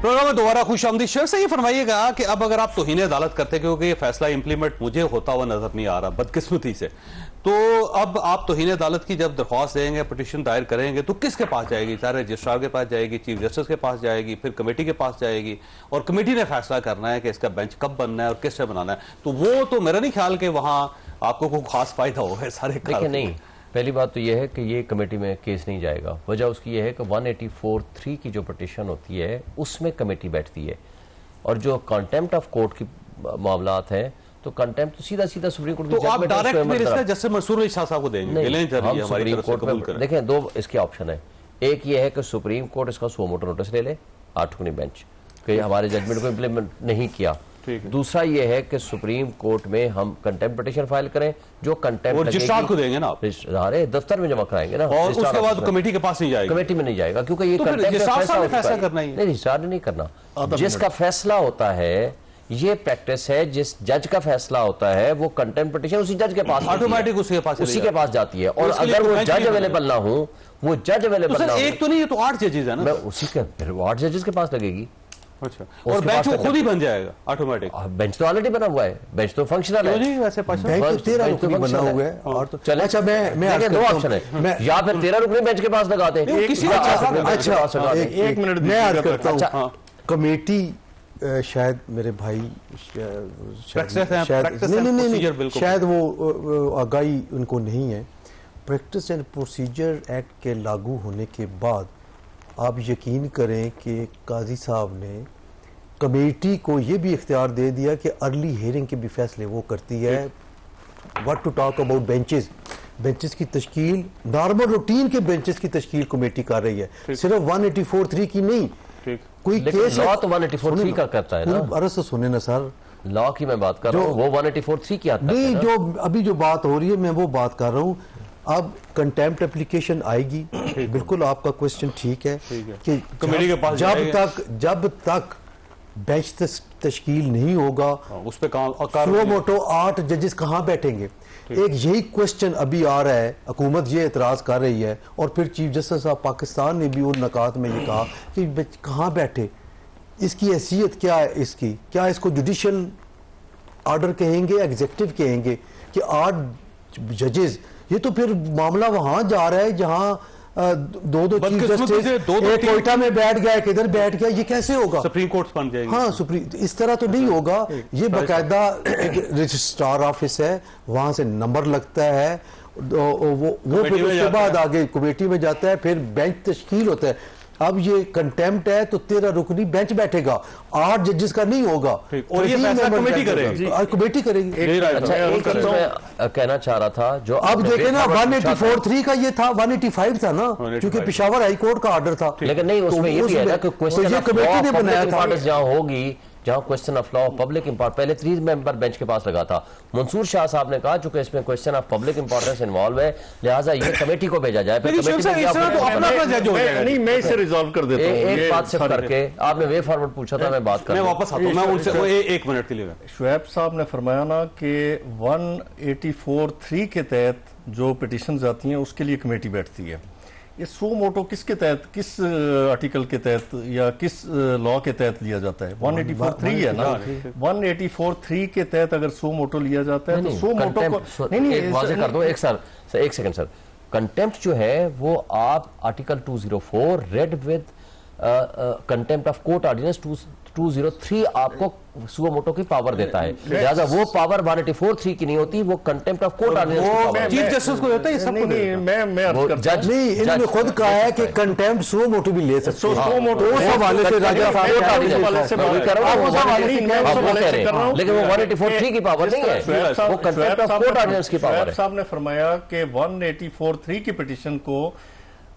प्रोग्राम में दोबारा खुश आमदीद। शेख से ये फरमाइएगा कि अब अगर आप तौहीन अदालत करते हैं, क्योंकि ये फैसला इंप्लीमेंट मुझे होता हुआ नजर नहीं आ रहा बदकिस्मती से, तो अब आप तौहीन अदालत की जब दरख्वास्त देंगे, पिटीशन दायर करेंगे, तो किसके पास जाएगी? सारे रजिस्ट्रार के पास जाएगी, चीफ जस्टिस के पास जाएगी, फिर कमेटी के पास जाएगी, और कमेटी ने फैसला करना है कि इसका बेंच कब बनना है और किससे बनाना है। तो वो तो मेरा नहीं ख्याल कि वहां आपको कोई खास फायदा होगा सारे। देखिए नहीं, पहली बात तो यह है कि ये कमेटी में केस नहीं जाएगा। वजह उसकी यह है कि 184(3) की जो पिटीशन होती है उसमें कमेटी बैठती है, और जो कंटेम्प्ट ऑफ कोर्ट की मामलात हैं तो कंटेम्प्ट तो सीधा सीधा सुप्रीम कोर्ट तो आप direct minister justice Mansoor Ali Shah साहब को देंगे? सुप्रीम कोर्ट में देखें, दो इसके ऑप्शन है। एक ये है कि सुप्रीम कोर्ट इसका सो मोटो नोटिस ले ले 8 रुकनी बेंच कि हमारे जजमेंट को इम्प्लीमेंट नहीं किया। दूसरा ये है कि सुप्रीम कोर्ट में हम कंटेम्प्ट पिटीशन फाइल करें, जो कंटेम्प्ट रजिस्ट्रार को देंगे ना, अरे दफ्तर में जमा कराएंगे ना, और उसके बाद कमेटी के पास नहीं जाएगा। कमेटी में नहीं जाएगा क्योंकि ये फैसला करना ही नहीं, रजिस्ट्रार ने नहीं करना। जिसका फैसला होता है, ये प्रैक्टिस है, जिस जज का फैसला होता है वो कंटेम्प्ट पिटीशन उसी जज के पास ऑटोमेटिक उसी के पास जाती है। और अगर वो जज अवेलेबल ना हो, वो जज अवेलेबल ना हो, एक तो नहीं, तो 8 जजेस है ना, उसी के फिर 8 जजेस के पास लगेगी। अच्छा, और बेंच वो खुद ही बन जाएगा ऑटोमेटिक? बेंच तो ऑलरेडी बना हुआ है, बेंच तो फंक्शनल है। नहीं वैसे बेंच 13 रुकनी बना हुआ है। और तो चले, अच्छा मैं दो ऑप्शन है, या फिर 13 रुकनी बेंच के पास लगाते हैं। अच्छा एक मिनट मैं अर्ज करता हूं, कमेटी शायद मेरे भाई शायद वो आगाही उनको नहीं है। प्रैक्टिस एंड प्रोसीजर एक्ट के लागू होने के बाद आप यकीन करें कि काजी साहब ने कमेटी को ये भी इख्तियार दे दिया कि अर्ली हियरिंग के भी फैसले वो करती है। What to talk about benches की तश्कील, नॉर्मल रूटीन के बेंचेस की तश्कील कमेटी कर रही है, सिर्फ 184(3) की नहीं। कोई केस लॉ तो 184(3) का करता है ना। अरे सुने ना सर, लॉ की मैं बात कर रहा हूँ, वो 184(3) की आता है नहीं। जो अभी जो बात हो रही है मैं वो बात कर रहा हूँ। अब कंटेम्प्ट एप्लीकेशन आएगी, बिल्कुल आपका क्वेश्चन ठीक है कि कमेटी के पास जब तक बेंच तश्कील नहीं होगा, उस पे सुओ मोटो 8 जजेस कहाँ बैठेंगे? एक यही क्वेश्चन अभी आ रहा है, हुकूमत ये एतराज कर रही है, और फिर चीफ जस्टिस ऑफ पाकिस्तान ने भी उन नकात में ये कहा कि कहाँ बैठे, इसकी हैसियत क्या है, इसकी क्या इसको जुडिशियल ऑर्डर कहेंगे, एग्जीक्यूटिव कहेंगे कि 8 जजेस? ये तो फिर मामला वहां जा रहा है जहां दो चीफ जस्टिस, एक कोयटा में बैठ गया, एक इधर बैठ गया, ये कैसे होगा? सुप्रीम कोर्ट बन जाएगी। हाँ, इस तरह तो नहीं होगा। ये बाकायदा एक रजिस्ट्रार ऑफिस है, वहां से नंबर लगता है, वो फिर उसके बाद आगे कमेटी में जाता है, फिर बेंच तश्कील होता है। अब ये कंटेम्प्ट है तो 13 रुकनी बेंच बैठेगा, 8 जजेस का नहीं होगा, और ये फैसला कमेटी करेगी। कमेटी करेगी। अच्छा, एक चीज मैं कहना चाह रहा था, जो अब देखे ना 184(3) का ये था, 185 था ना, क्योंकि पेशावर हाई कोर्ट का ऑर्डर था। लेकिन नहीं, उसमें ये भी है ना कि क्वेश्चन कमेटी ने बनाया था, जहां होगी, जहां question of law public importance पहले 3 मेंबर बेंच के पास लगा था। मंसूर शाह साहब ने कहा चूंकि इसमें question of public importance involve है, लिहाजा ये कमेटी को भेजा जाए। नहीं, मैं इसे रिजॉल्व कर देता हूं। एक बात सिर्फ करके आपने वे फॉरवर्ड पूछा था, मैं बात कर, मैं वापस आता हूं, मैं उनसे 1 मिनट के लिए। शुएब साहब ने फरमाया ना कि 184(3) के तहत जो पिटीशन आती हैं उसके लिए कमेटी बैठती है। ये सो मोटो किसके तहत, किस आर्टिकल के तहत या किस लॉ के तहत लिया जाता है? 184(3) है ना। 184(3) के तहत अगर सो मोटो लिया जाता है तो सो मोटो को नहीं वाज़ेह कर दो। एक सेकंड सर, कंटेम्प्ट जो है वो आप article 204 read with contempt of court ordinance 203 आपको सुओ मोटो की पावर देता है, लिहाजा वो पावर 184(3) की नहीं होती, वो कंटेम्प्ट ऑफ कोर्ट ऑर्डिनेंस की पावर चीफ जस्टिस को देता है। सब मैं जज नहीं, इन्होंने खुद कहा है कि कंटेम्प्ट सुओ मोटो भी ले सकते हैं। सुओ मोटो उस हवाले से राजा लेकिन वो 184(3) की पावर नहीं है, वो कंटेम्प्ट ऑफ कोर्ट ऑर्डिनेंस की पावर है। साहब ने फरमाया कि 184(3) की पिटीशन को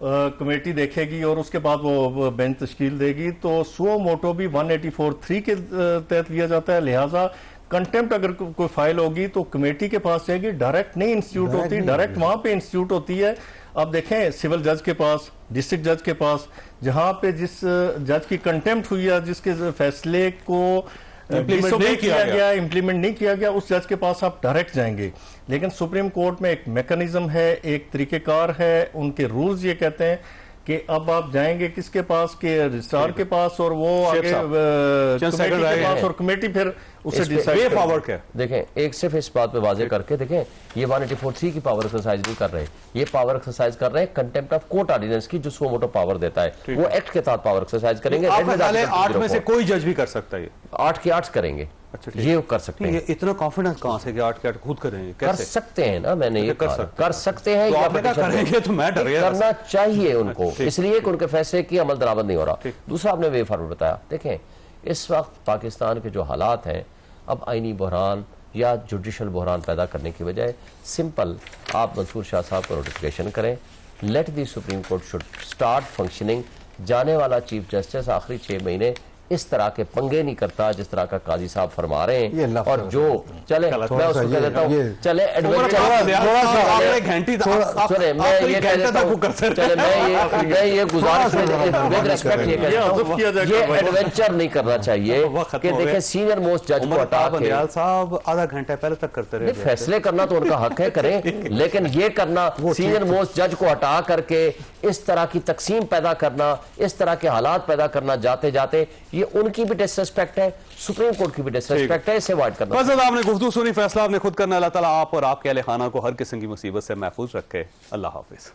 कमेटी देखेगी और उसके बाद वो बेंच तश्कील देगी, तो सुओ मोटो भी 184(3) के तहत लिया जाता है, लिहाजा कंटेम्प्ट अगर कोई फाइल होगी तो कमेटी के पास जाएगी, डायरेक्ट नहीं इंस्टीट्यूट होती, डायरेक्ट वहां पे इंस्टीट्यूट होती है। अब देखें सिविल जज के पास, डिस्ट्रिक्ट जज के पास, जहां पे जिस जज की कंटेम्प्ट हुई है, जिसके फैसले को इम्प्लीमेंट नहीं किया गया, उस जज के पास आप डायरेक्ट जाएंगे। लेकिन सुप्रीम कोर्ट में एक मैकेनिज्म है, एक तरीकेकार है, उनके रूल्स ये कहते हैं कि अब आप जाएंगे किसके पास, के रजिस्ट्रार के पास, और वो आगे कमेटी के पास, और कमेटी फिर उसे डिसाइड फॉरवर्ड है। देखें, एक सिर्फ इस बात पे वाजे करके देखें, ये 184(3) की पावर एक्सरसाइज नहीं कर रहे, ये पावर एक्सरसाइज कर रहे हैं कंटेम्प्ट ऑफ कोर्ट ऑर्डिनेंस की, जो सो मोटो पावर देता है, वो एक्ट के तहत पावर एक्सरसाइज करेंगे। 8 में से कोई जज भी कर सकता है, 8 के 8 करेंगे। अच्छा, ये कर सकते हैं। इतना कॉन्फिडेंस कहां से कि 8 के 8 खुद करेंगे? कर सकते हैं ना, मैंने ये कर सकते हैं, तो आपने कहा करेंगे, तो मैं डर गया। करना चाहिए उनको, इसलिए कि उनके फैसले की अमल दरामद नहीं हो रहा। दूसरा आपने वे फॉरवर्ड बताया, देखें इस वक्त पाकिस्तान के जो हालात हैं, अब आईनी बहरान या जुडिशल बहरान पैदा करने की बजाय सिंपल आप मंसूर शाह साहब को नोटिफिकेशन करें, let the supreme court should start functioning. जाने वाला चीफ जस्टिस आखिरी 6 महीने इस तरह के पंगे नहीं करता जिस तरह का काजी साहब फरमा रहे हैं। और जो चले मैं उसको कह देता हूँ, चले एडवेंचर, सुने मैं ये कह देता हूँ, चले मैं ये गुजारिश विद रिस्पेक्ट ये कहता हूँ, ये एडवेंचर नहीं करना चाहिए कि देखें सीनियर मोस्ट जज को हटा के साहब आधा घंटा पहले तक करते रहे। फैसले करना तो उनका हक है, करें, लेकिन ये करना सीनियर मोस्ट जज को हटा करके इस तरह की तकसीम पैदा करना, इस तरह के हालात पैदा करना जाते जाते, ये उनकी भी डिसरिस्पेक्ट है, सुप्रीम कोर्ट की भी डिसरिस्पेक्ट है, इसे अवॉइड करना। बस आपने गुफ्तगू सुनी, फैसला आपने खुद करना। अल्लाह ताला आप और आपके अहले खाना को हर किस्म की मुसीबत से महफूज रखे। अल्लाह हाफिज।